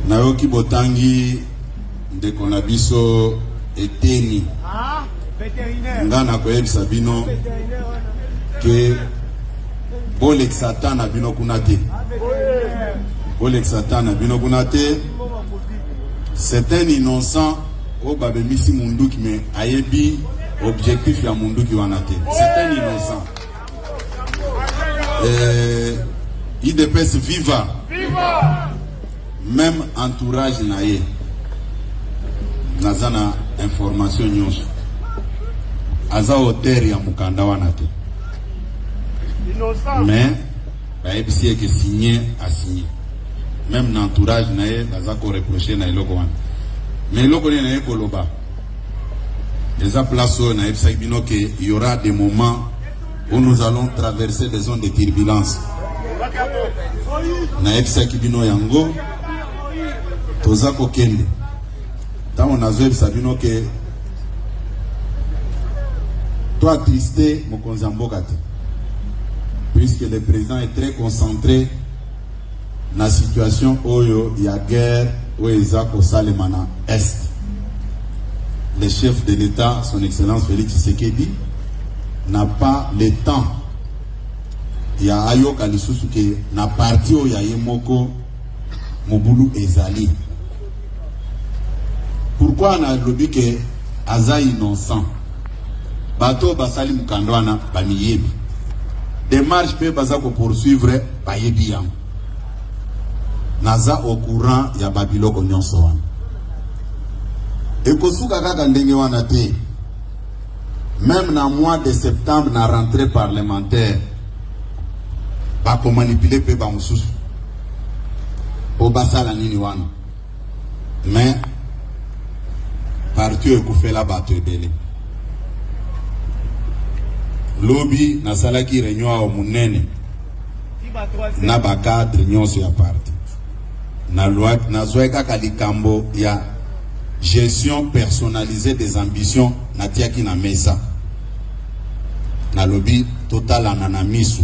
Nayoki botangi de konabiso eteni. Ngana koyebisa bino que bolek satan na bino kunate. Bolek satan na bino kunate. C'est un innocent au babemisi munduki me ayebi objectif ya munduki wanate. C'est un innocent. IDPS viva. Même entourage naye. Nazana information nyonso. Aza hotel ya mukanda wanate. Mais baebisi eke signé a signé. Même l'entourage naye naza ko reprocher na eloko wana. Mais eloko ni naye koloba. Déjà place na ebisa bino que il y aura des moments où nous allons traverser des zones de turbulence. Na ebisa bino yango toza ko kende. Tant on a vu sabino que toi tristé mokonzi mboka te. Puisque le président est très concentré dans la situation où il y a guerre, où il y a Salemana Est. Le chef de l'État, son Excellence Félix Tshisekedi, n'a pas le temps. Il y a Ayo Kalisusu qui n'a parti où il y a Yemoko Moboulou Ezali. Pourquoi on a dit que Aza innocent? Bato Basali Mukandwana Bamiyebi. Démarche peut baza ko poursuivre Bayebi yang. Naza au courant ya Babiloko nyonso wana. Ekosuka kaka ndenge wana te. Même dans le mois de septembre, na rentrée parlementaire, ba ko manipuler pe ba mususu. O basala nini wana. Mais parti ekufela bato ebele. Lobby na salaki réunion au munene. Na ba cadre nyonso ya parti. Na loi na zoeka kalikambo ya gestion personnalisée des ambitions na tiaki na mesa. Na lobby total ananamisu.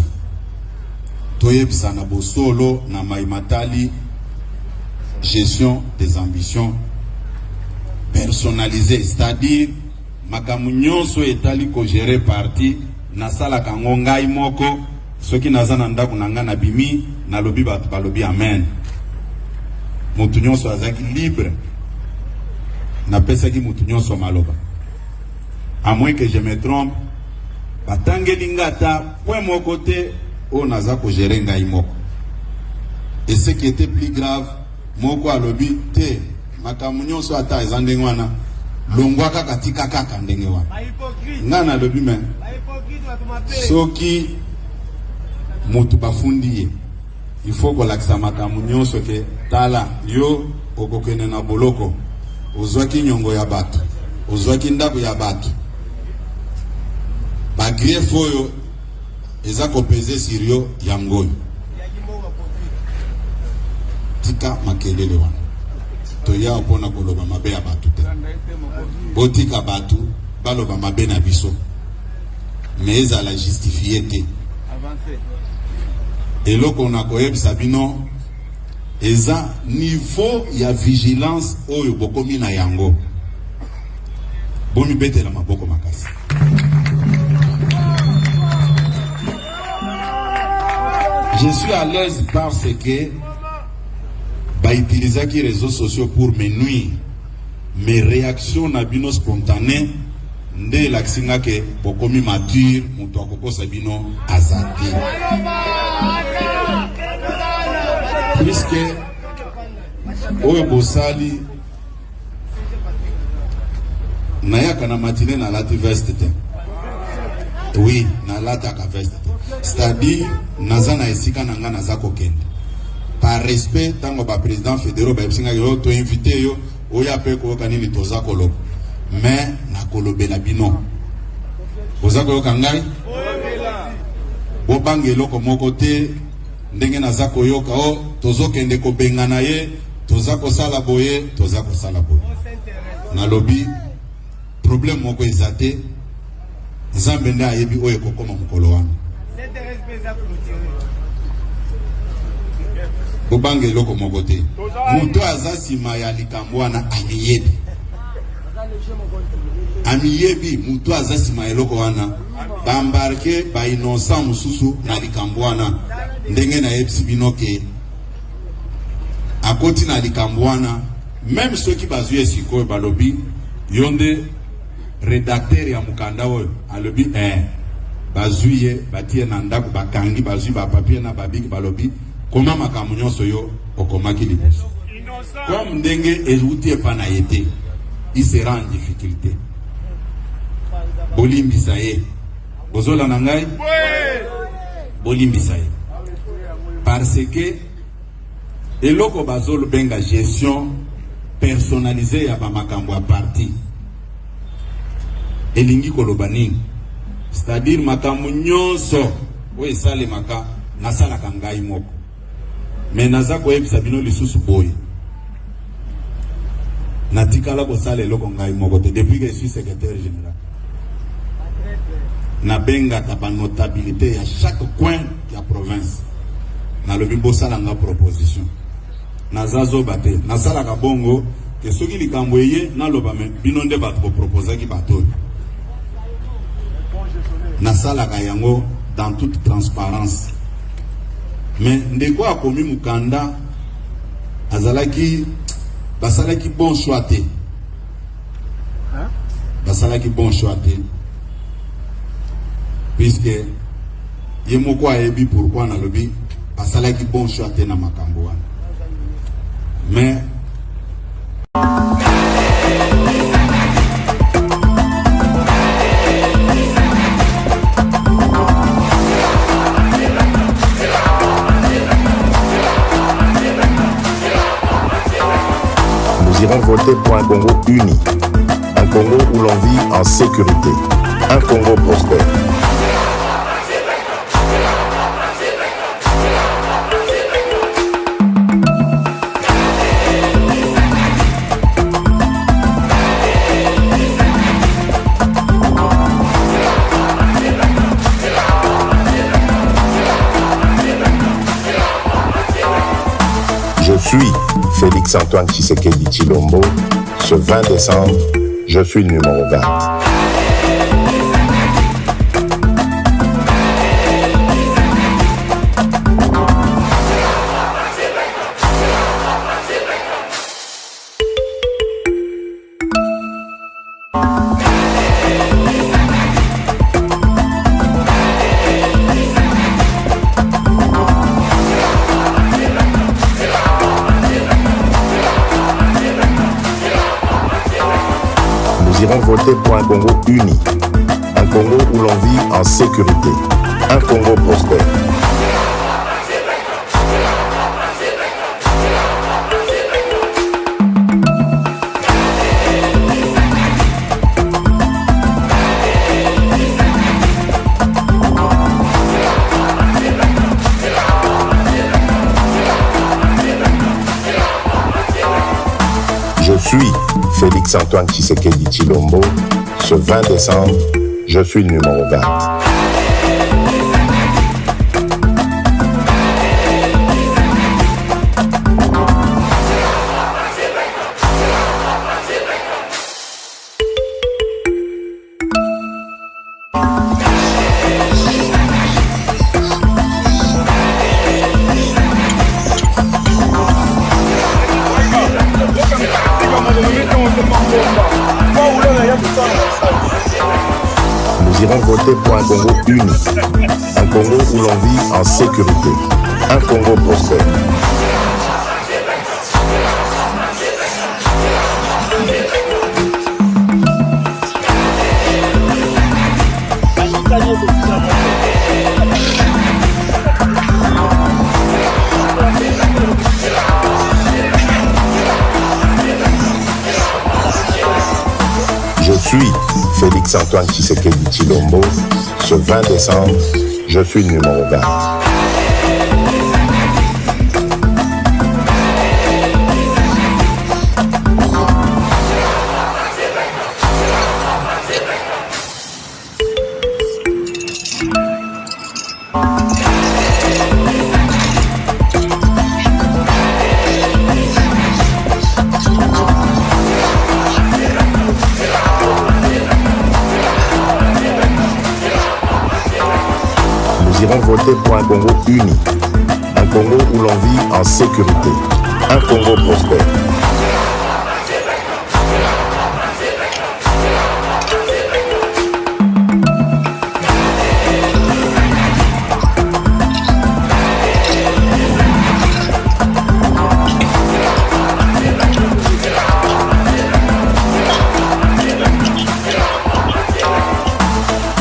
Toyebisa na bosolo na maimatali gestion des ambitions personnalisées, c'est-à-dire makamu nyonso etali ko gérer parti na sala kango ngai moko soki nazana ndako nanga na bimi na lobby ba lobby amen. Mutu nyonso azaki libre na pesa ki mutu nyonso maloba. À moins que je me trompe, batangeli ngata point mon côté o naza ko gérer ngai moko. Et ce qui était plus grave, moko a lobby te makamu nyonso ata ezande ngwana longwaka katika kaka ndenge wana. Ngana lobby men. Soki mutu bafundi il faut que lakisa makamu nyonso ke tala yo okokene na boloko ozwaki nyongo ya bato ozwaki ndako ya bato ba grief oyo eza ko peser sur yo yango tika makelele wana to ya opona koloba mabe ya bato te botika bato baloba mabe na biso mais eza la justifier te et là qu'on a koyebisa bino eza niveau ya vigilance oyo bokomi na yango bomi betela maboko makasi. Je suis à l'aise parce que ba utiliser les réseaux sociaux pour me nuire. Mes réactions na bino spontanées nde laksinga ke bokomi mature mutu akokosa bino azati. Puisque oyo bosali nayaka na matinée na lati veste te. Oui, na lata ka veste te. C'est-à-dire naza na esika nanga naza kokende. Par respect tango ba président fédéral ba esinga yo to invité yo oya pe ko kanini toza koloba. Mais na kolobela bino. Oza ko kangai? Bo bangelo ko moko te ndenge naza koyoka o tozo kende ko bengana ye toza ko sala boye toza ko sala boye. Na lobby problème moko ezate Nzambe nda ayebi oyo kokoma mukolo wana. Bobange loko mokote. Muto azasima ya likambwana amiyebi. Amiyebi muto azasima ya loko wana. Bambarke ba innocent mususu na likambwana. Ndenge na yebisi binoke. Akoti na likambwana. Même ceux qui bazuye siko balobi. Yonde rédacteur ya mukanda oyo. Alobi bazuye batie na ndaku bakangi bazuye ba papier na babiki balobi. Comment makambo nyonso yo okomaki liboso. Comme ndenge ezouti epana yete, il sera en difficulté. Bolimbisa ye. Bozola na ngai? Bolimbisa ye. Parce que eloko bazolo benga gestion personnalisée ya ba makambo a parti. Elingi koloba nini? C'est-à-dire makambo nyonso o esale maka nasala kangai moko. Mais naza ko ebisa bino lisusu boy. Natikala ko sale loko ngai moko te depuis que je suis secrétaire général. Na benga ta ba notabilité à chaque coin de la province. Na lobi bo sala nga proposition. Naza zo bate, na sala ka bongo ke soki likambo ye na loba me bino nde ba proposer ki bato. Na sala ka yango dans toute transparence. Mais ndeko akomi mukanda azalaki basalaki bon choix te. Basalaki bon choix te. Puisque yemoko ayebi pourquoi na lobi basalaki bon choix te na makambo wana. Mais nous irons voter pour un Congo uni, un Congo où l'on vit en sécurité, un Congo prospère. Je suis Félix-Antoine Tshisekedi Tshilombo. Ce 20 décembre, je suis le numéro 20. Nous irons voter pour un Congo uni, un Congo où l'on vit en sécurité, un Congo prospère. Je suis Félix-Antoine Tshisekedi Tshilombo. Ce 20 décembre, je suis le numéro 20. Nous irons voter pour un Congo uni, un Congo où l'on vit en sécurité, un Congo prospère. Je suis Félix-Antoine Tshisekedi Tshilombo. Ce 20 décembre, je suis le numéro 20. opté pour un Congo uni, un Congo où l'on vit en sécurité, un Congo prospère.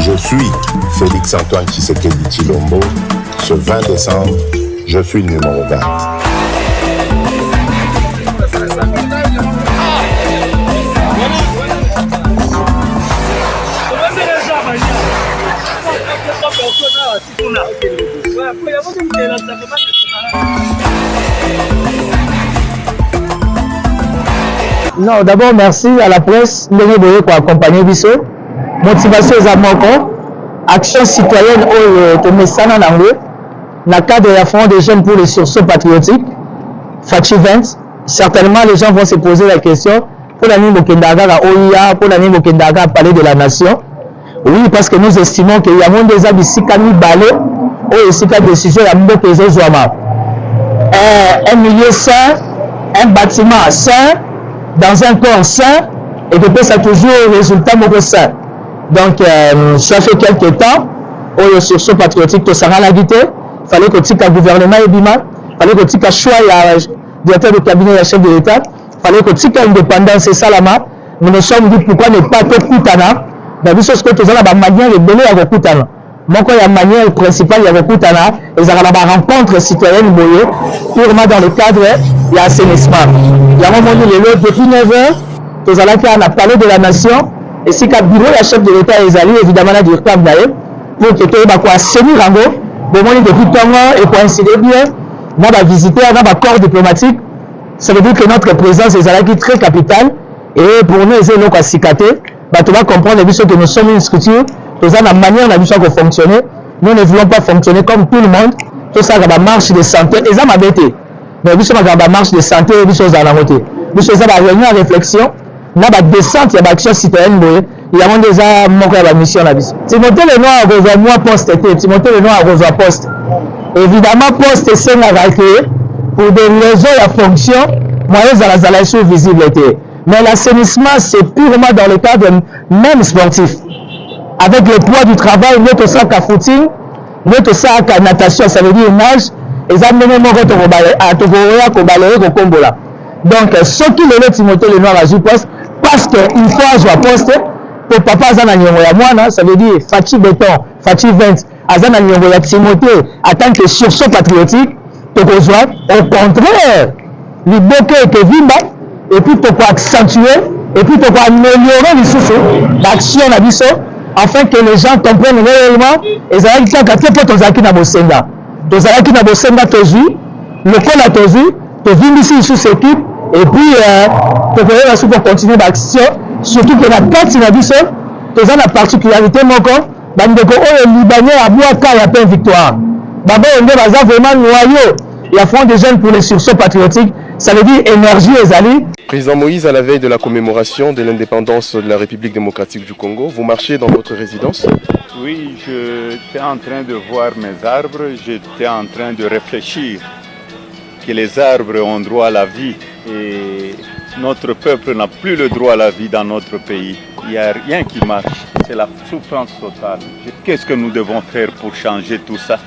Je suis Félix Antoine Tshisekedi Tshilombo. Ce 20 décembre, je suis le numéro 20. Non, d'abord merci à la presse pour accompagner Bisso. Motivation aux amants, action citoyenne au Temesana Nango, dans le cadre de la Front des jeunes pour les sursauts patriotiques, Fachi 20. Certainement, les gens vont se poser la question pour l'année Mokendaga à OIA, pour l'année Mokendaga à Palais de la Nation. Oui, parce que nous estimons qu'il y a moins des habits si Camille Balé, ou ici la décision à Mbokezo Zouama. Un milieu sain, un bâtiment sain, dans un corps sain, et que ça toujours résultat mauvais sain. Donc, ça fait quelques temps, au sursaut patriotique, tout ça a l'habité. Il fallait que le gouvernement et Bima, il fallait que le choix, il y a directeur de cabinet, le chef de l'État, il fallait que le indépendance et Salama, nous nous sommes dit pourquoi ne pas tout Koutana. Dans les choses que tout ça, la manière de donner à Koutana. Moi, quand il y a une manière principale, il y a Koutana, ils ont la rencontre citoyenne, purement dans le cadre, il y a assainissement. Il y a un moment donné, depuis 9h, tout ça, on a parlé de la nation. Et si le bureau, le chef de l'État est allé, évidemment, la directeur pour que tu aies assainir en gros, depuis ton an et coïncider bien, on va visiter, on va corps diplomatique. Ça veut dire que notre présence est très capitale. Et pour nous, c'est donc à cicater. Tu vas comprendre que nous sommes une structure, nous avons la manière de fonctionner. Nous ne voulons pas fonctionner comme tout le monde. Tout ça, la marche de santé, et ça m'a bêté. Mais nous sommes la marche de santé et nous sommes à la montée. Nous sommes à la réunion à réflexion. Nous avons des descente, il y a des actions citoyennes. Il y a déjà manqué la mission. Timothée le Noir a rejoint moi poste. Timothée le Noir a rejoint poste. Évidemment, poste c'est la créé pour des raisons de la fonction. Moyens à la zalation visibilité. Mais l'assainissement, c'est purement dans le cadre même sportif. Avec le poids du travail, notre sac à footing, notre sac à natation, ça veut dire nage, et ça mène mon retour à Togoya, Kobalé, Kokombola. Donc, ceux qui le Timothée le Noir a joué poste, parce qu'il faut jouer poste, pour papa Azana Nyongoya Moana, ça veut dire Fachi Béton, Fachi 20, Azana Nyongoya Timothée, en tant que sursaut patriotique, Togozoa, au contraire, les bokeh et Vimba, et puis tu peux accentuer, et puis tu peux améliorer les sous l'action à Bisso, afin que les gens comprennent réellement, et ça va dire que tu as qui na Bosenga. Tu as qui na Bosenga, tu as vu, le col a tu vu, tu as vu ici sous cette équipe, et puis tu peux continuer l'action, surtout que la carte na Bisso, tu as la particularité, mon corps, les Libanais à Boaka, il y a plein de victoire. D'abord, on est vraiment noyau. Il y a Front des jeunes pour les sursauts patriotiques. Ça veut dire énergie et alliés. Président Moïse, à la veille de la commémoration de l'indépendance de la République démocratique du Congo, vous marchez dans votre résidence? Oui, j'étais en train de voir mes arbres, j'étais en train de réfléchir que les arbres ont droit à la vie et notre peuple n'a plus le droit à la vie dans notre pays. Il n'y a rien qui marche, c'est la souffrance totale. Qu'est-ce que nous devons faire pour changer tout ça?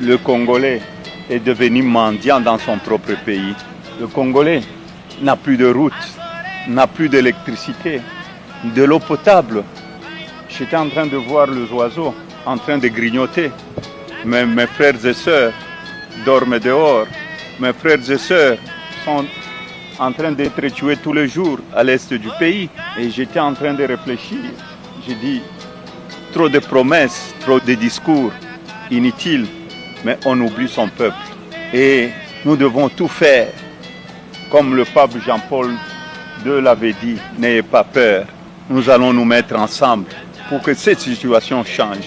Le Congolais est devenu mendiant dans son propre pays. Le Congolais n'a plus de route, n'a plus d'électricité, de l'eau potable. J'étais en train de voir les oiseaux en train de grignoter. Mes frères et sœurs dorment dehors. Mes frères et sœurs sont en train d'être tués tous les jours à l'est du pays. Et j'étais en train de réfléchir. J'ai dit, trop de promesses, trop de discours inutiles, mais on oublie son peuple. Et nous devons tout faire. Comme le pape Jean-Paul II l'avait dit, n'ayez pas peur, nous allons nous mettre ensemble pour que cette situation change.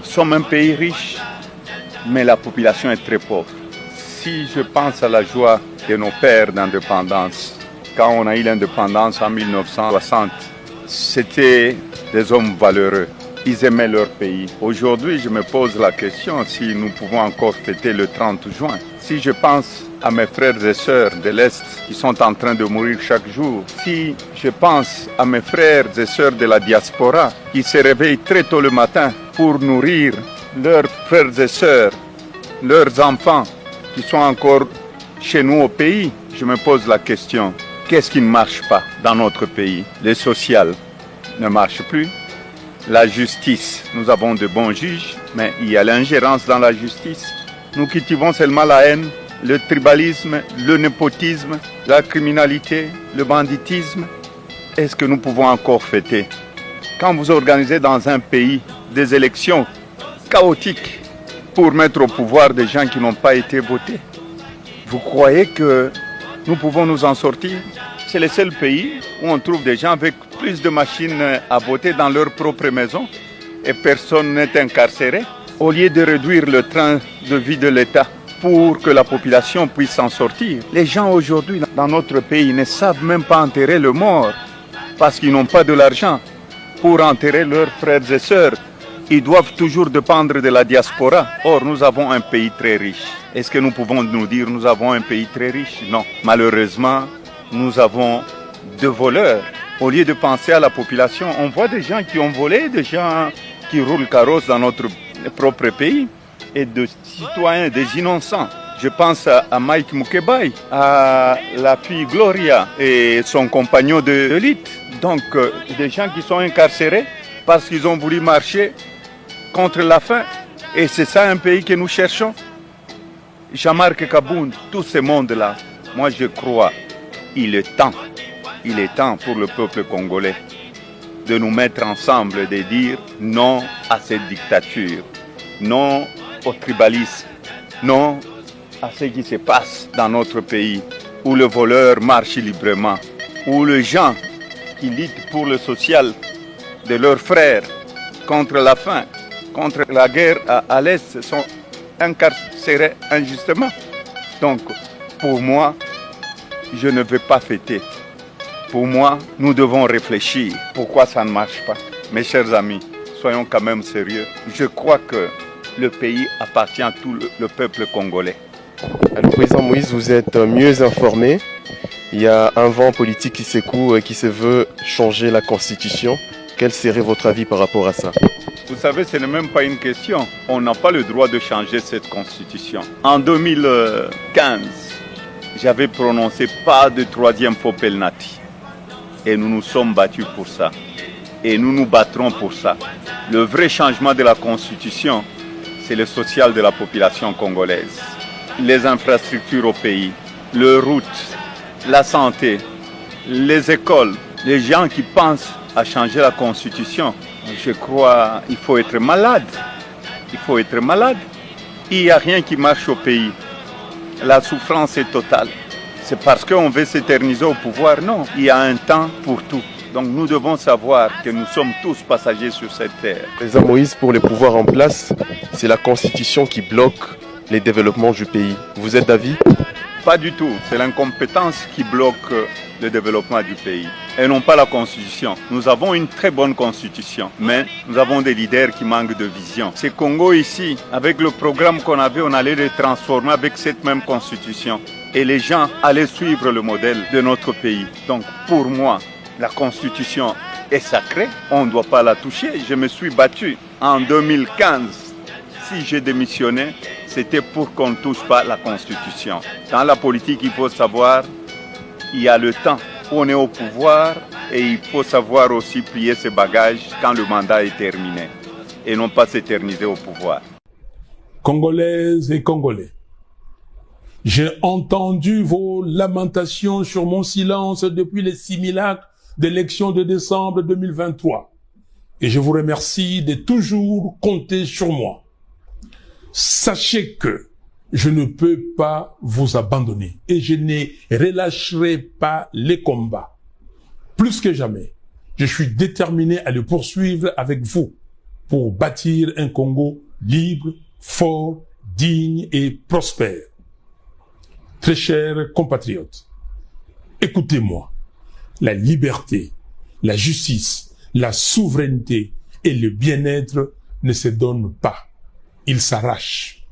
Nous sommes un pays riche, mais la population est très pauvre. Si je pense à la joie de nos pères d'indépendance, quand on a eu l'indépendance en 1960, c'était des hommes valeureux. ils aimaient leur pays. Aujourd'hui, je me pose la question si nous pouvons encore fêter le 30 juin. Si je pense à mes frères et sœurs de l'Est qui sont en train de mourir chaque jour, si je pense à mes frères et sœurs de la diaspora qui se réveillent très tôt le matin pour nourrir leurs frères et sœurs, leurs enfants qui sont encore chez nous au pays, je me pose la question, qu'est-ce qui ne marche pas dans notre pays? Le social ne marche plus. La justice, nous avons de bons juges, mais il y a l'ingérence dans la justice. Nous cultivons seulement la haine, le tribalisme, le népotisme, la criminalité, le banditisme. Est-ce que nous pouvons encore fêter? Quand vous organisez dans un pays des élections chaotiques pour mettre au pouvoir des gens qui n'ont pas été votés, vous croyez que nous pouvons nous en sortir? C'est le seul pays où on trouve des gens avec plus de machines à voter dans leur propre maison et personne n'est incarcéré. Au lieu de réduire le train de vie de l'État pour que la population puisse s'en sortir, les gens aujourd'hui dans notre pays ne savent même pas enterrer le mort parce qu'ils n'ont pas de l'argent pour enterrer leurs frères et sœurs. Ils doivent toujours dépendre de la diaspora. Or, nous avons un pays très riche. Est-ce que nous pouvons nous dire que nous avons un pays très riche? Non. Malheureusement, nous avons des voleurs. Au lieu de penser à la population, on voit des gens qui ont volé, des gens qui roulent carrosse dans notre propre pays, et des citoyens, des innocents. Je pense à Mike Mukebai, à la fille Gloria et son compagnon de lutte. Donc, des gens qui sont incarcérés parce qu'ils ont voulu marcher contre la faim. Et c'est ça un pays que nous cherchons. Jean-Marc Kaboun, tout ce monde-là, moi je crois, il est temps pour le peuple congolais de nous mettre ensemble et de dire non à cette dictature, non au tribalisme, non à ce qui se passe dans notre pays, où le voleur marche librement, où les gens qui luttent pour le social de leurs frères contre la faim, contre la guerre à l'Est, sont incarcérés injustement. Donc, pour moi, je ne veux pas fêter. Pour moi, nous devons réfléchir. Pourquoi ça ne marche pas? Mes chers amis, soyons quand même sérieux. Je crois que le pays appartient à tout le peuple congolais. Alors, président Moïse, vous êtes mieux informé. Il y a un vent politique qui secoue et qui se veut changer la Constitution. Quel serait votre avis par rapport à ça? Vous savez, ce n'est même pas une question. On n'a pas le droit de changer cette Constitution. En 2015, j'avais prononcé pas de troisième faux penalty. Et nous nous sommes battus pour ça. Et nous nous battrons pour ça. Le vrai changement de la Constitution, c'est le social de la population congolaise. Les infrastructures au pays, les routes, la santé, les écoles, les gens qui pensent à changer la Constitution. Je crois qu'il faut être malade. Il faut être malade. Il n'y a rien qui marche au pays. La souffrance est totale. C'est parce qu'on veut s'éterniser au pouvoir. Non, il y a un temps pour tout. Donc nous devons savoir que nous sommes tous passagers sur cette terre. Président Moïse, pour les pouvoirs en place, c'est la Constitution qui bloque les développements du pays. Vous êtes d'avis? Pas du tout. C'est l'incompétence qui bloque le développement du pays et non pas la Constitution. Nous avons une très bonne Constitution, mais nous avons des leaders qui manquent de vision. Ce Congo ici, avec le programme qu'on avait, on allait le transformer avec cette même Constitution et les gens allaient suivre le modèle de notre pays. Donc pour moi, la Constitution est sacrée, on ne doit pas la toucher. Je me suis battu en 2015. Si j'ai démissionné, c'était pour qu'on ne touche pas la Constitution. Dans la politique, il faut savoir, il y a le temps où on est au pouvoir et il faut savoir aussi plier ses bagages quand le mandat est terminé et non pas s'éterniser au pouvoir. Congolaises et Congolais, j'ai entendu vos lamentations sur mon silence depuis les simulacres d'élection de décembre 2023 et je vous remercie de toujours compter sur moi. Sachez que je ne peux pas vous abandonner et je ne relâcherai pas les combats. Plus que jamais, je suis déterminé à le poursuivre avec vous pour bâtir un Congo libre, fort, digne et prospère. Très chers compatriotes, écoutez-moi. La liberté, la justice, la souveraineté et le bien-être ne se donnent pas, ils s'arrachent.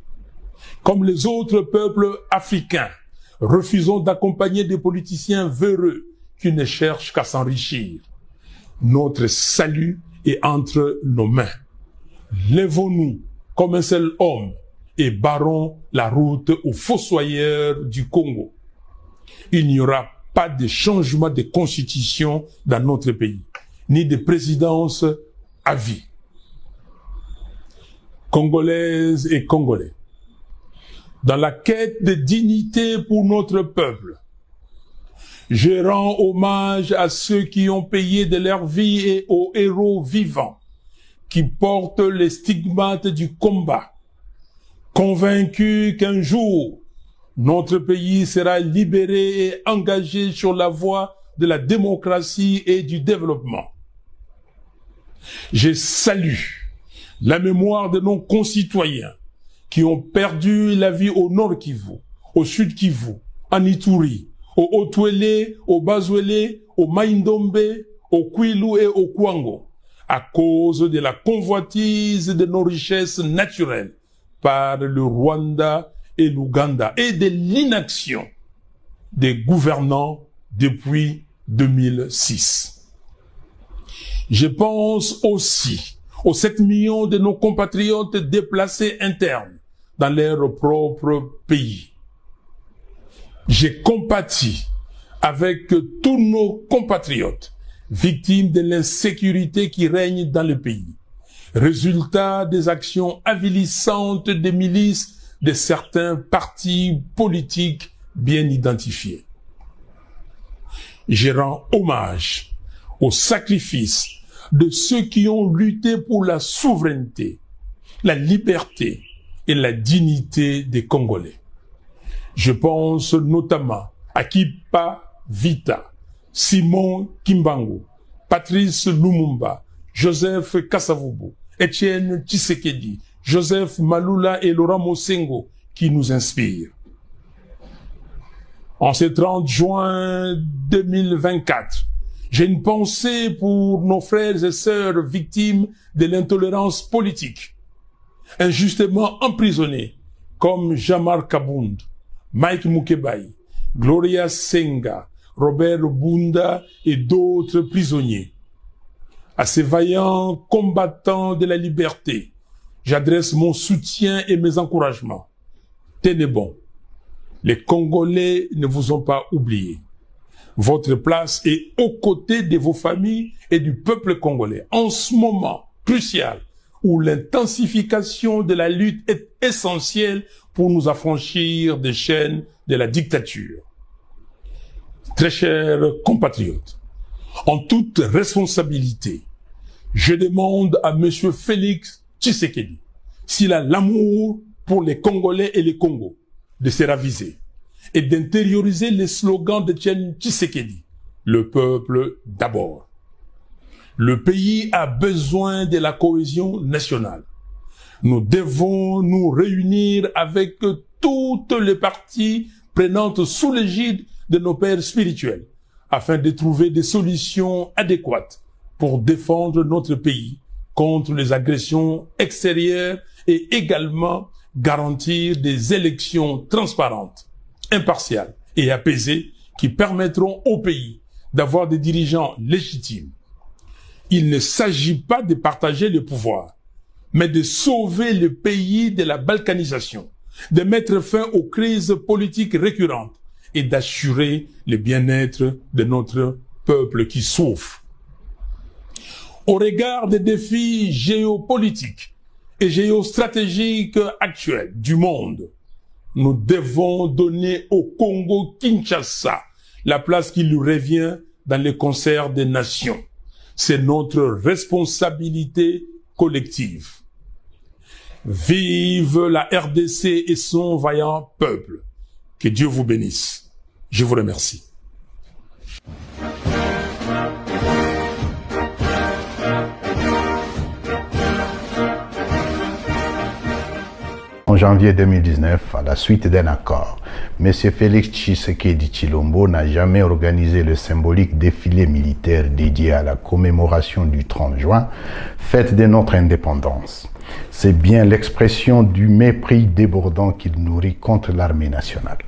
Comme les autres peuples africains, refusons d'accompagner des politiciens véreux qui ne cherchent qu'à s'enrichir. Notre salut est entre nos mains. Lèvons-nous comme un seul homme et barrons la route aux fossoyeurs du Congo. Il n'y aura pas de changement de constitution dans notre pays, ni de présidence à vie. Congolaises et Congolais, dans la quête de dignité pour notre peuple, je rends hommage à ceux qui ont payé de leur vie et aux héros vivants qui portent les stigmates du combat, convaincus qu'un jour, notre pays sera libéré et engagé sur la voie de la démocratie et du développement. Je salue la mémoire de nos concitoyens qui ont perdu la vie au Nord Kivu, au Sud Kivu, en Ituri, au Haut-Ouélé, au Bas-Ouélé, au Maïndombe, au Kwilu et au Kwango, à cause de la convoitise de nos richesses naturelles par le Rwanda et l'Ouganda et de l'inaction des gouvernants depuis 2006. Je pense aussi aux 7 millions de nos compatriotes déplacés internes dans leur propre pays. J'ai compati avec tous nos compatriotes victimes de l'insécurité qui règne dans le pays, résultat des actions avilissantes des milices de certains partis politiques bien identifiés. Je rends hommage au sacrifice de ceux qui ont lutté pour la souveraineté, la liberté et la dignité des Congolais. Je pense notamment à Kipa Vita, Simon Kimbangu, Patrice Lumumba, Joseph Kasavubu, Etienne Tshisekedi, Joseph Malula et Laurent Mosengo qui nous inspirent. En ce 30 juin 2024, j'ai une pensée pour nos frères et sœurs victimes de l'intolérance politique, injustement emprisonnés comme Jamar Kabund, Mike Mukebai, Gloria Senga, Robert Bunda et d'autres prisonniers. À ces vaillants combattants de la liberté, j'adresse mon soutien et mes encouragements. Tenez bon, les Congolais ne vous ont pas oublié. Votre place est aux côtés de vos familles et du peuple congolais. En ce moment crucial où l'intensification de la lutte est essentielle pour nous affranchir des chaînes de la dictature. Très chers compatriotes, en toute responsabilité, je demande à Monsieur Félix Tshisekedi s'il a l'amour pour les Congolais et les Congos de se raviser et d'intérioriser les slogans d'Etienne Tshisekedi, le peuple d'abord. Le pays a besoin de la cohésion nationale. Nous devons nous réunir avec toutes les parties prenantes sous l'égide de nos pères spirituels afin de trouver des solutions adéquates pour défendre notre pays contre les agressions extérieures et également garantir des élections transparentes, impartiales et apaisées qui permettront au pays d'avoir des dirigeants légitimes. Il ne s'agit pas de partager le pouvoir, mais de sauver le pays de la balkanisation, de mettre fin aux crises politiques récurrentes et d'assurer le bien-être de notre peuple qui souffre. Au regard des défis géopolitiques et géostratégiques actuels du monde, nous devons donner au Congo-Kinshasa la place qui lui revient dans le concert des nations. C'est notre responsabilité collective. Vive la RDC et son vaillant peuple. Que Dieu vous bénisse. Je vous remercie. En janvier 2019, à la suite d'un accord, M. Félix Tshisekedi Tshilombo n'a jamais organisé le symbolique défilé militaire dédié à la commémoration du 30 juin, fête de notre indépendance. C'est bien l'expression du mépris débordant qu'il nourrit contre l'armée nationale.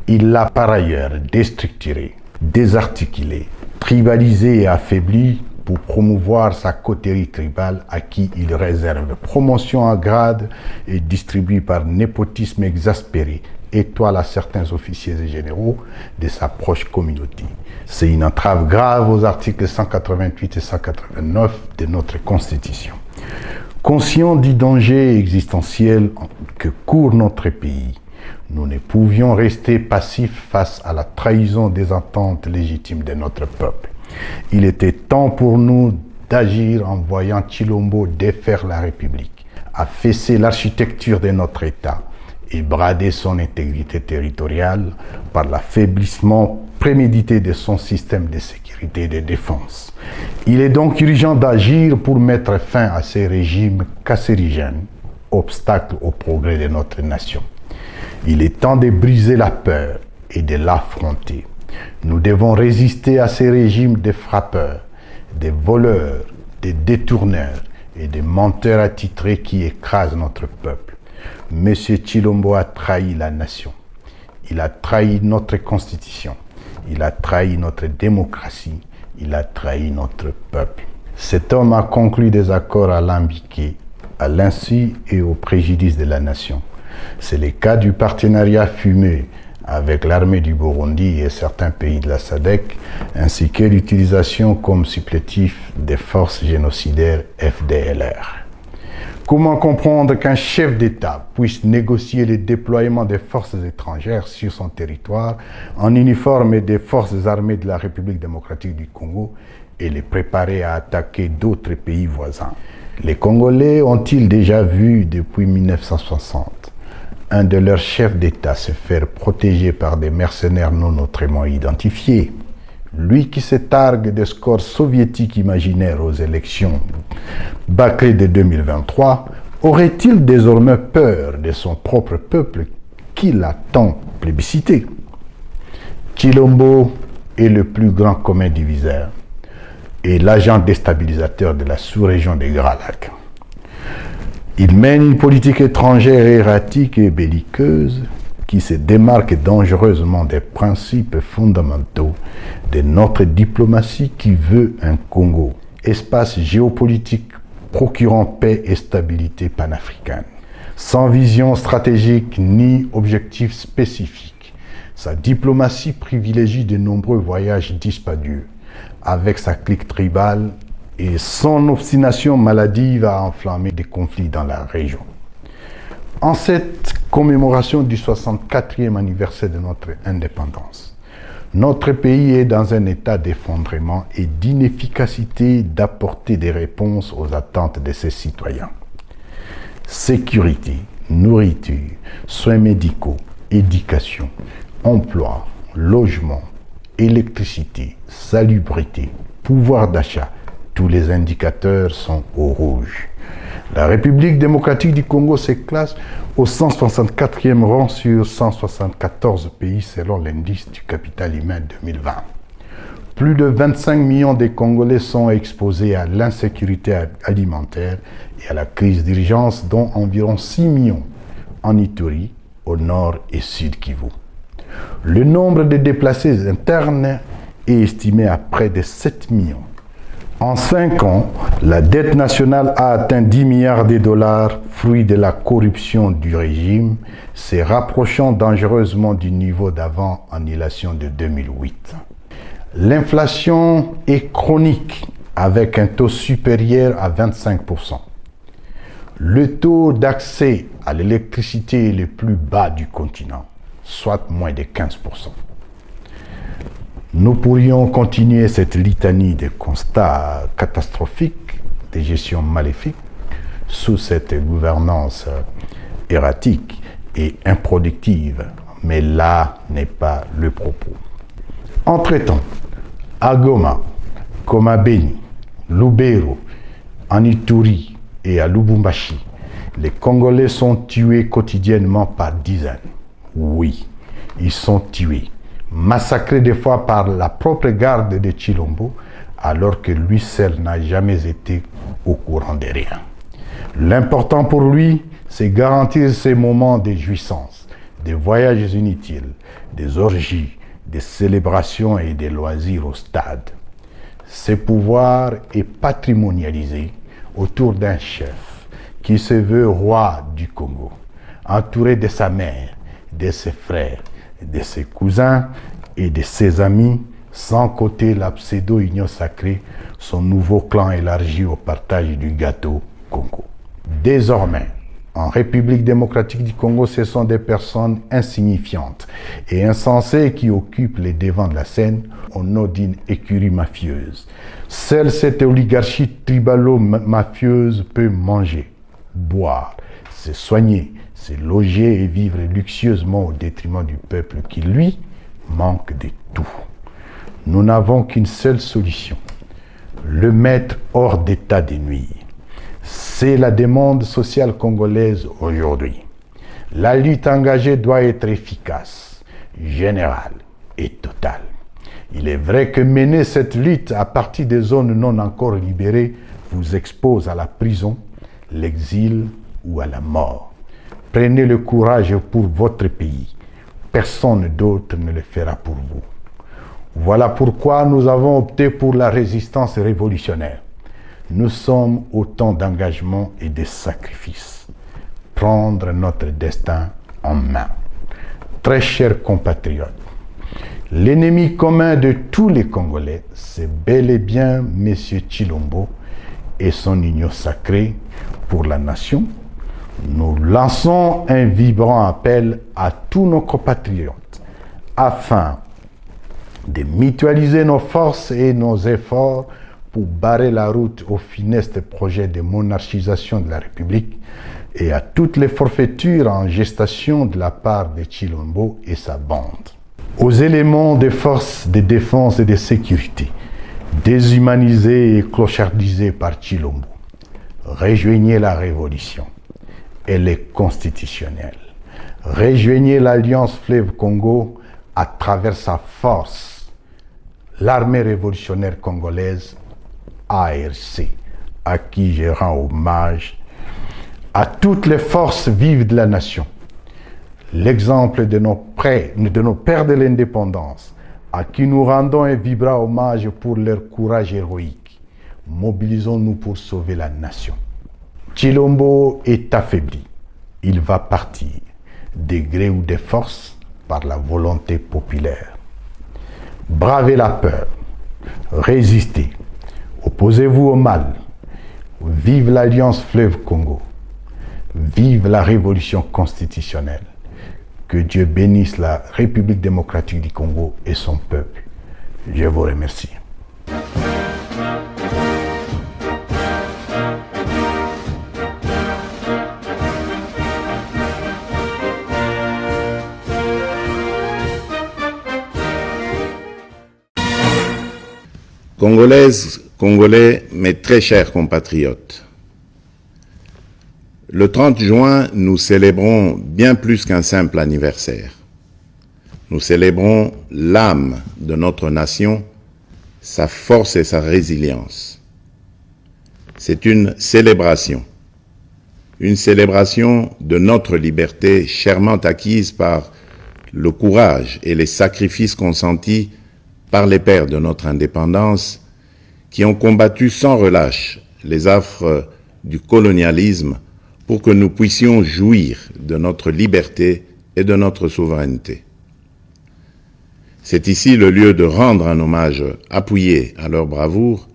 Il l'a par ailleurs déstructuré, désarticulé, tribalisé et affaibli pour promouvoir sa coterie tribale à qui il réserve promotion à grade et distribue par népotisme exaspéré étoile à certains officiers et généraux de sa proche communauté. C'est une entrave grave aux articles 188 et 189 de notre Constitution. Conscients du danger existentiel que court notre pays, nous ne pouvions rester passifs face à la trahison des attentes légitimes de notre peuple. Il était temps pour nous d'agir en voyant Tshilombo défaire la République, affaisser l'architecture de notre État et brader son intégrité territoriale par l'affaiblissement prémédité de son système de sécurité et de défense. Il est donc urgent d'agir pour mettre fin à ces régimes cancérigènes, obstacles au progrès de notre nation. Il est temps de briser la peur et de l'affronter. Nous devons résister à ces régimes de frappeurs, des voleurs, des détourneurs et des menteurs attitrés qui écrasent notre peuple. M. Tshilombo a trahi la nation. Il a trahi notre constitution. Il a trahi notre démocratie. Il a trahi notre peuple. Cet homme a conclu des accords alambiqués, à l'insu et au préjudice de la nation. C'est le cas du partenariat fumeux avec l'armée du Burundi et certains pays de la SADC, ainsi que l'utilisation comme supplétif des forces génocidaires FDLR. Comment comprendre qu'un chef d'État puisse négocier le déploiement des forces étrangères sur son territoire en uniforme et des forces armées de la République démocratique du Congo et les préparer à attaquer d'autres pays voisins? Les Congolais ont-ils déjà vu depuis 1960 un de leurs chefs d'État se faire protéger par des mercenaires non autrement identifiés? Lui qui se targue des scores soviétiques imaginaires aux élections bâclées de 2023, aurait-il désormais peur de son propre peuple qui l'a tant plébiscité? Tshilombo est le plus grand commun diviseur et l'agent déstabilisateur de la sous-région des Grands Lacs. Il mène une politique étrangère erratique et belliqueuse qui se démarque dangereusement des principes fondamentaux de notre diplomatie qui veut un Congo, espace géopolitique procurant paix et stabilité panafricaine. Sans vision stratégique ni objectif spécifique, sa diplomatie privilégie de nombreux voyages dispendieux avec sa clique tribale et son obstination maladive a enflammé des conflits dans la région. En cette commémoration du 64e anniversaire de notre indépendance, notre pays est dans un état d'effondrement et d'inefficacité d'apporter des réponses aux attentes de ses citoyens. Sécurité, nourriture, soins médicaux, éducation, emploi, logement, électricité, salubrité, pouvoir d'achat, tous les indicateurs sont au rouge. La République démocratique du Congo se classe au 164e rang sur 174 pays selon l'indice du capital humain 2020. Plus de 25 millions de Congolais sont exposés à l'insécurité alimentaire et à la crise d'urgence, dont environ 6 millions en Ituri, au nord et sud Kivu. Le nombre de déplacés internes est estimé à près de 7 millions. En 5 ans, la dette nationale a atteint 10 milliards de dollars, fruit de la corruption du régime, se rapprochant dangereusement du niveau d'avant-annulation de 2008. L'inflation est chronique, avec un taux supérieur à 25%. Le taux d'accès à l'électricité est le plus bas du continent, soit moins de 15%. Nous pourrions continuer cette litanie de constats catastrophiques, de gestion maléfique, sous cette gouvernance erratique et improductive, mais là n'est pas le propos. Entre-temps, à Goma, comme à Beni, Lubero, en Ituri et à Lubumbashi, Les Congolais sont tués quotidiennement par dizaines. Oui, ils sont tués, massacrés des fois par la propre garde de Tshilombo, alors que lui seul n'a jamais été au courant de rien. L'important pour lui, c'est garantir ces moments de jouissance, des voyages inutiles, des orgies, des célébrations et des loisirs au stade. Ce pouvoir est patrimonialisé autour d'un chef qui se veut roi du Congo, entouré de sa mère, de ses frères, de ses cousins et de ses amis, sans compter la pseudo-union sacrée, son nouveau clan élargi au partage du gâteau Congo. Désormais, en République démocratique du Congo, ce sont des personnes insignifiantes et insensées qui occupent les devants de la scène au nom d'une écurie mafieuse. Seule cette oligarchie tribalo-mafieuse peut manger, boire, se soigner, se loger et vivre luxueusement au détriment du peuple qui, lui, manque de tout. Nous n'avons qu'une seule solution, le mettre hors d'état de nuire. C'est la demande sociale congolaise aujourd'hui. La lutte engagée doit être efficace, générale et totale. Il est vrai que mener cette lutte à partir des zones non encore libérées vous expose à la prison, l'exil ou à la mort. Prenez le courage pour votre pays. Personne d'autre ne le fera pour vous. Voilà pourquoi nous avons opté pour la résistance révolutionnaire. Nous sommes au temps d'engagement et de sacrifice. Prendre notre destin en main. Très chers compatriotes, l'ennemi commun de tous les Congolais, c'est bel et bien M. Tshilombo et son union sacrée pour la nation. Nous lançons un vibrant appel à tous nos compatriotes afin de mutualiser nos forces et nos efforts pour barrer la route au funeste projet de monarchisation de la République et à toutes les forfaitures en gestation de la part de Tshilombo et sa bande. Aux éléments des forces de défense et de sécurité, déshumanisés et clochardisés par Tshilombo, rejoignez la révolution. Elle est constitutionnelle. Rejoignez l'Alliance Fleuve Congo à travers sa force, l'armée révolutionnaire congolaise, ARC, à qui je rends hommage, à toutes les forces vives de la nation. L'exemple de nos pères de l'indépendance, à qui nous rendons un vibrant hommage pour leur courage héroïque. Mobilisons-nous pour sauver la nation. Tshilombo est affaibli. Il va partir, de gré ou de force, par la volonté populaire. Bravez la peur, résistez, opposez-vous au mal. Vive l'Alliance Fleuve Congo. Vive la révolution constitutionnelle. Que Dieu bénisse la République démocratique du Congo et son peuple. Je vous remercie. Congolaises, Congolais, mes très chers compatriotes, le 30 juin, nous célébrons bien plus qu'un simple anniversaire. Nous célébrons l'âme de notre nation, sa force et sa résilience. C'est une célébration de notre liberté chèrement acquise par le courage et les sacrifices consentis par les pères de notre indépendance qui ont combattu sans relâche les affres du colonialisme pour que nous puissions jouir de notre liberté et de notre souveraineté. C'est ici le lieu de rendre un hommage appuyé à leur bravoure,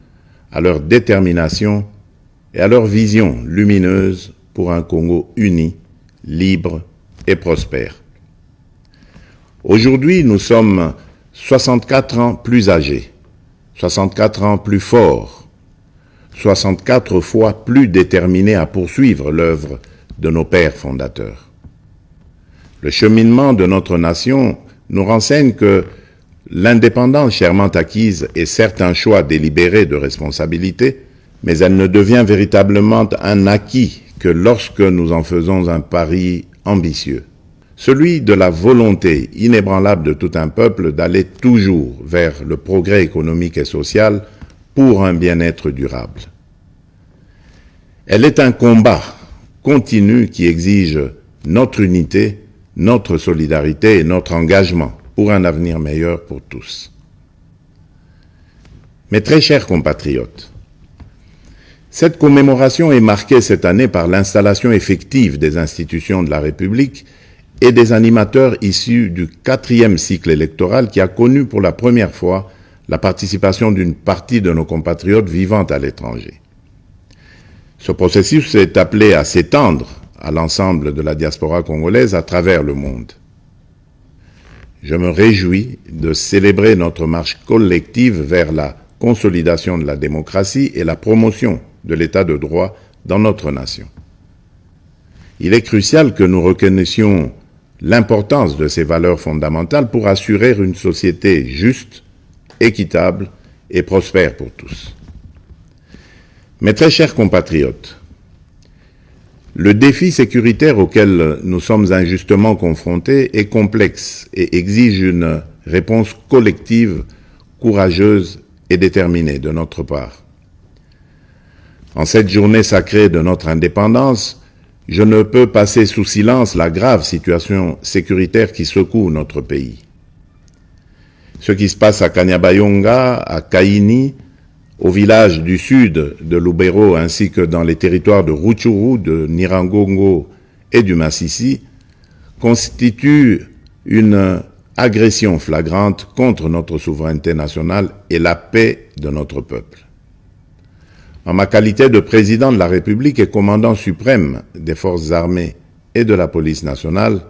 à leur détermination et à leur vision lumineuse pour un Congo uni, libre et prospère. Aujourd'hui, nous sommes 64 ans plus âgés, 64 ans plus forts, 64 fois plus déterminés à poursuivre l'œuvre de nos pères fondateurs. Le cheminement de notre nation nous renseigne que l'indépendance chèrement acquise est certes un choix délibéré de responsabilité, mais elle ne devient véritablement un acquis que lorsque nous en faisons un pari ambitieux, celui de la volonté inébranlable de tout un peuple d'aller toujours vers le progrès économique et social pour un bien-être durable. Elle est un combat continu qui exige notre unité, notre solidarité et notre engagement pour un avenir meilleur pour tous. Mes très chers compatriotes, cette commémoration est marquée cette année par l'installation effective des institutions de la République et des animateurs issus du 4e cycle électoral qui a connu pour la première fois la participation d'une partie de nos compatriotes vivant à l'étranger. Ce processus est appelé à s'étendre à l'ensemble de la diaspora congolaise à travers le monde. Je me réjouis de célébrer notre marche collective vers la consolidation de la démocratie et la promotion de l'état de droit dans notre nation. Il est crucial que nous reconnaissions l'importance de ces valeurs fondamentales pour assurer une société juste, équitable et prospère pour tous. Mes très chers compatriotes, le défi sécuritaire auquel nous sommes injustement confrontés est complexe et exige une réponse collective, courageuse et déterminée de notre part. En cette journée sacrée de notre indépendance, je ne peux passer sous silence la grave situation sécuritaire qui secoue notre pays. Ce qui se passe à Kanyabayonga, à Kaini, au village du sud de Lubero ainsi que dans les territoires de Rutshuru, de Nirangongo et du Massissi, constitue une agression flagrante contre notre souveraineté nationale et la paix de notre peuple. En ma qualité de président de la République et commandant suprême des forces armées et de la police nationale,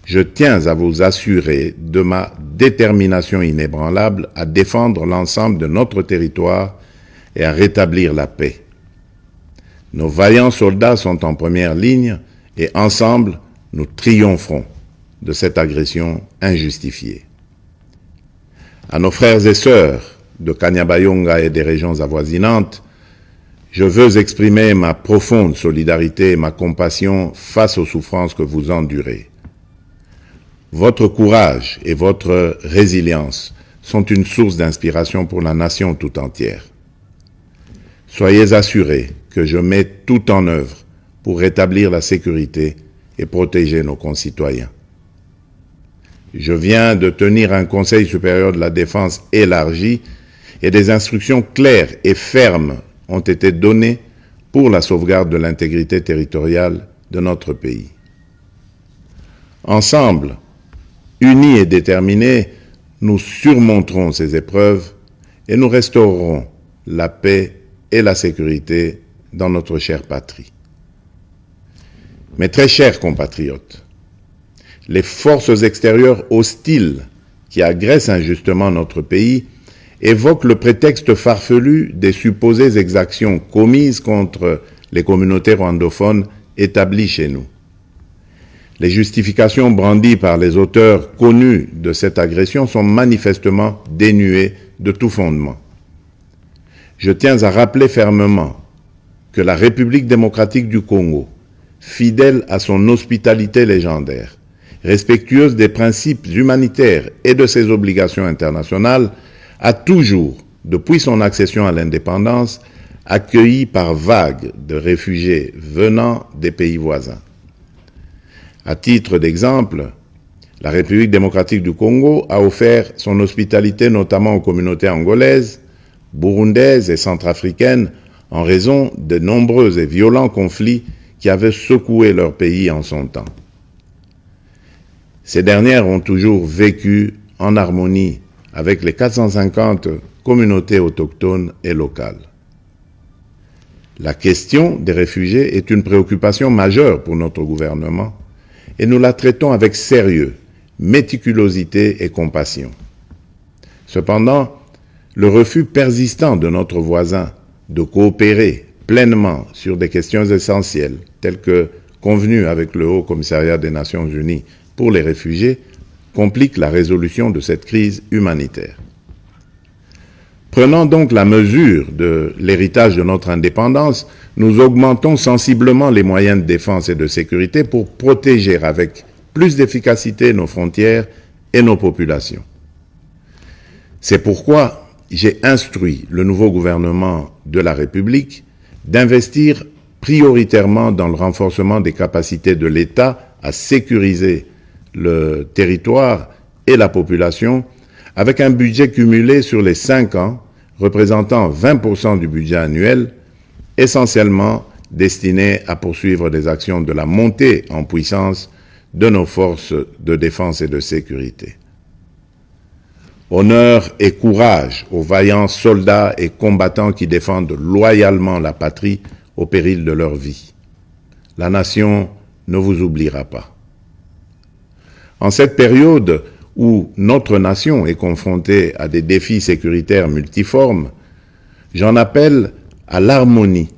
je tiens à vous assurer de ma détermination inébranlable à défendre l'ensemble de notre territoire et à rétablir la paix. Nos vaillants soldats sont en première ligne et ensemble, nous triompherons de cette agression injustifiée. À nos frères et sœurs de Kanyabayonga et des régions avoisinantes, je veux exprimer ma profonde solidarité et ma compassion face aux souffrances que vous endurez. Votre courage et votre résilience sont une source d'inspiration pour la nation tout entière. Soyez assurés que je mets tout en œuvre pour rétablir la sécurité et protéger nos concitoyens. Je viens de tenir un Conseil supérieur de la défense élargi et des instructions claires et fermes ont été données pour la sauvegarde de l'intégrité territoriale de notre pays. Ensemble, unis et déterminés, nous surmonterons ces épreuves et nous restaurerons la paix et la sécurité dans notre chère patrie. Mes très chers compatriotes, les forces extérieures hostiles qui agressent injustement notre pays évoquent le prétexte farfelu des supposées exactions commises contre les communautés rwandophones établies chez nous. Les justifications brandies par les auteurs connus de cette agression sont manifestement dénuées de tout fondement. Je tiens à rappeler fermement que la République démocratique du Congo, fidèle à son hospitalité légendaire, respectueuse des principes humanitaires et de ses obligations internationales, a toujours, depuis son accession à l'indépendance, accueilli par vagues de réfugiés venant des pays voisins. À titre d'exemple, la République démocratique du Congo a offert son hospitalité notamment aux communautés angolaises, burundaises et centrafricaines en raison de nombreux et violents conflits qui avaient secoué leur pays en son temps. Ces dernières ont toujours vécu en harmonie avec les 450 communautés autochtones et locales. La question des réfugiés est une préoccupation majeure pour notre gouvernement et nous la traitons avec sérieux, méticulosité et compassion. Cependant, le refus persistant de notre voisin de coopérer pleinement sur des questions essentielles telles que convenues avec le Haut Commissariat des Nations Unies pour les réfugiés complique la résolution de cette crise humanitaire. Prenant donc la mesure de l'héritage de notre indépendance, nous augmentons sensiblement les moyens de défense et de sécurité pour protéger avec plus d'efficacité nos frontières et nos populations. C'est pourquoi j'ai instruit le nouveau gouvernement de la République d'investir prioritairement dans le renforcement des capacités de l'État à sécuriser le territoire et la population, avec un budget cumulé sur les 5 ans représentant 20% du budget annuel, essentiellement destiné à poursuivre des actions de la montée en puissance de nos forces de défense et de sécurité. Honneur et courage aux vaillants soldats et combattants qui défendent loyalement la patrie au péril de leur vie. La nation ne vous oubliera pas. En cette période où notre nation est confrontée à des défis sécuritaires multiformes, j'en appelle à l'harmonie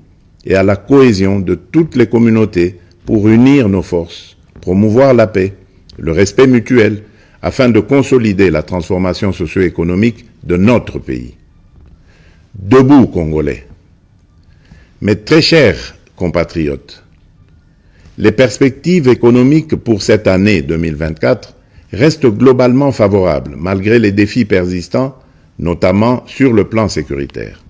et à la cohésion de toutes les communautés pour unir nos forces, promouvoir la paix, le respect mutuel, afin de consolider la transformation socio-économique de notre pays. Debout, Congolais. Mes très chers compatriotes, les perspectives économiques pour cette année 2024 restent globalement favorables, malgré les défis persistants, notamment sur le plan sécuritaire.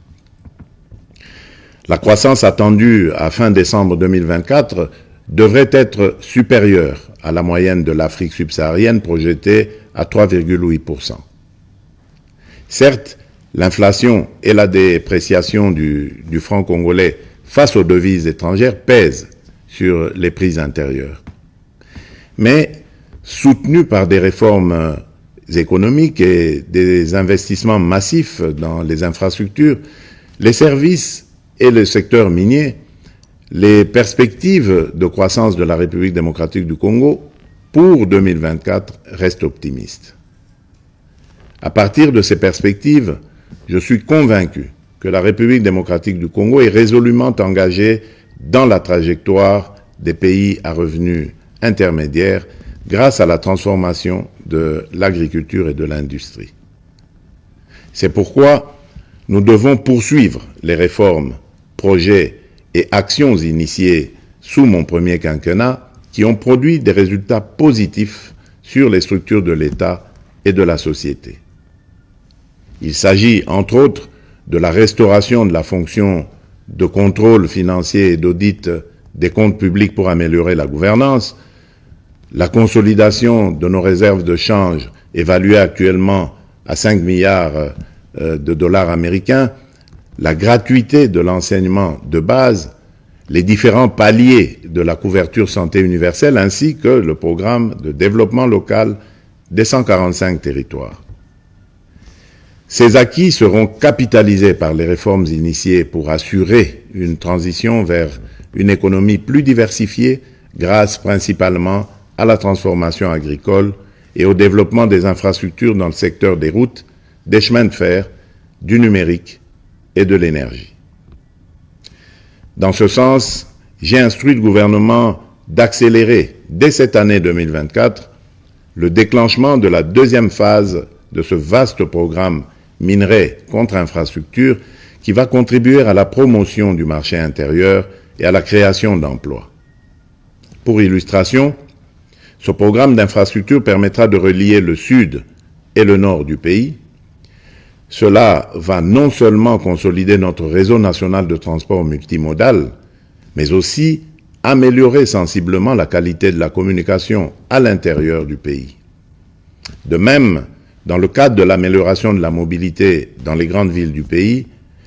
La croissance attendue à fin décembre 2024 devrait être supérieure à la moyenne de l'Afrique subsaharienne projetée à 3,8%. Certes, l'inflation et la dépréciation du franc congolais face aux devises étrangères pèsent sur les prix intérieurs. Mais, soutenus par des réformes économiques et des investissements massifs dans les infrastructures, les services et le secteur minier, les perspectives de croissance de la République démocratique du Congo pour 2024 restent optimistes. À partir de ces perspectives, je suis convaincu que la République démocratique du Congo est résolument engagée dans la trajectoire des pays à revenus intermédiaires grâce à la transformation de l'agriculture et de l'industrie. C'est pourquoi nous devons poursuivre les réformes, projets et actions initiées sous mon premier quinquennat qui ont produit des résultats positifs sur les structures de l'État et de la société. Il s'agit, entre autres, de la restauration de la fonction de contrôle financier et d'audit des comptes publics pour améliorer la gouvernance, la consolidation de nos réserves de change évaluées actuellement à 5 milliards de dollars américains, la gratuité de l'enseignement de base, les différents paliers de la couverture santé universelle ainsi que le programme de développement local des 145 territoires. Ces acquis seront capitalisés par les réformes initiées pour assurer une transition vers une économie plus diversifiée grâce principalement à la transformation agricole et au développement des infrastructures dans le secteur des routes, des chemins de fer, du numérique et de l'énergie. Dans ce sens, j'ai instruit le gouvernement d'accélérer dès cette année 2024 le déclenchement de la deuxième phase de ce vaste programme minerai contre infrastructure qui va contribuer à la promotion du marché intérieur et à la création d'emplois. Pour illustration, ce programme d'infrastructure permettra de relier le sud et le nord du pays. Cela va non seulement consolider notre réseau national de transport multimodal, mais aussi améliorer sensiblement la qualité de la communication à l'intérieur du pays. De même, dans le cadre de l'amélioration de la mobilité dans les grandes villes du pays,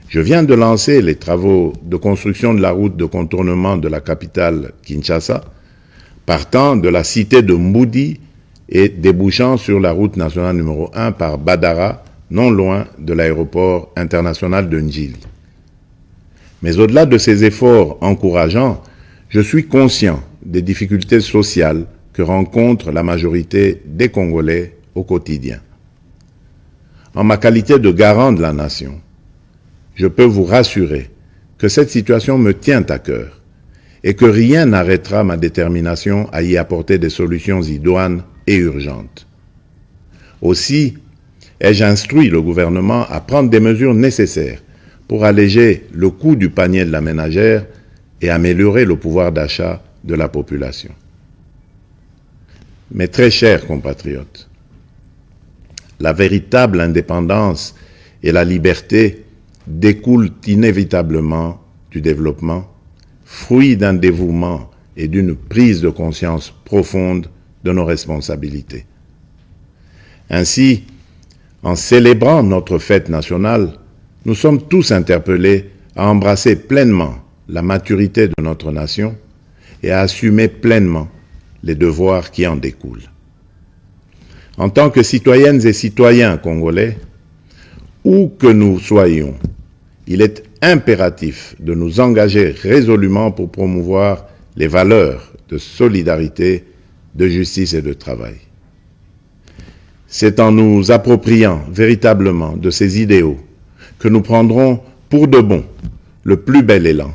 je viens de lancer les travaux de construction de la route de contournement de la capitale Kinshasa, partant de la cité de Mboudi et débouchant sur la route nationale numéro 1 par Badara, non loin de l'aéroport international de Njili. Mais au-delà de ces efforts encourageants, je suis conscient des difficultés sociales que rencontre la majorité des Congolais au quotidien. En ma qualité de garant de la nation, je peux vous rassurer que cette situation me tient à cœur et que rien n'arrêtera ma détermination à y apporter des solutions idoines et urgentes. Aussi, ai-je instruit le gouvernement à prendre des mesures nécessaires pour alléger le coût du panier de la ménagère et améliorer le pouvoir d'achat de la population. Mes très chers compatriotes, la véritable indépendance et la liberté découlent inévitablement du développement, fruit d'un dévouement et d'une prise de conscience profonde de nos responsabilités. Ainsi, en célébrant notre fête nationale, nous sommes tous interpellés à embrasser pleinement la maturité de notre nation et à assumer pleinement les devoirs qui en découlent. En tant que citoyennes et citoyens congolais, où que nous soyons, il est impératif de nous engager résolument pour promouvoir les valeurs de solidarité, de justice et de travail. C'est en nous appropriant véritablement de ces idéaux que nous prendrons pour de bon le plus bel élan,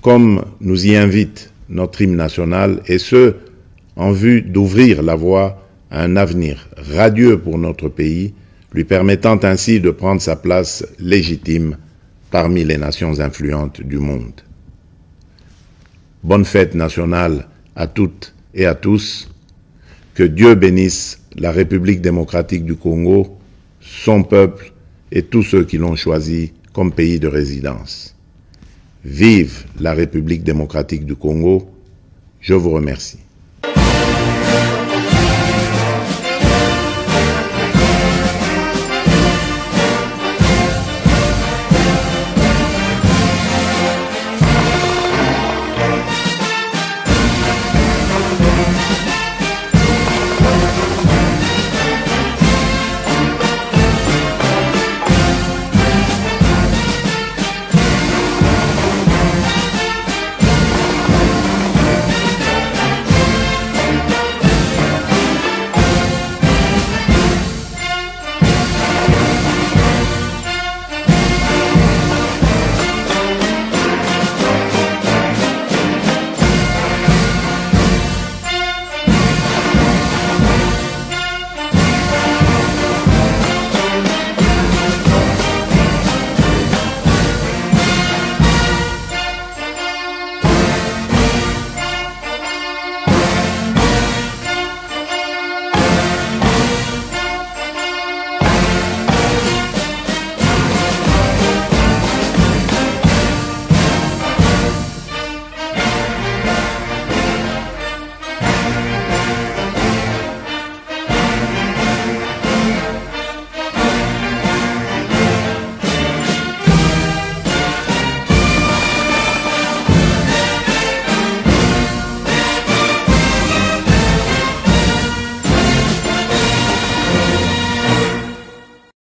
comme nous y invite notre hymne national, et ce, en vue d'ouvrir la voie à un avenir radieux pour notre pays, lui permettant ainsi de prendre sa place légitime parmi les nations influentes du monde. Bonne fête nationale à toutes et à tous. Que Dieu bénisse la République démocratique du Congo, son peuple et tous ceux qui l'ont choisi comme pays de résidence. Vive la République démocratique du Congo. Je vous remercie.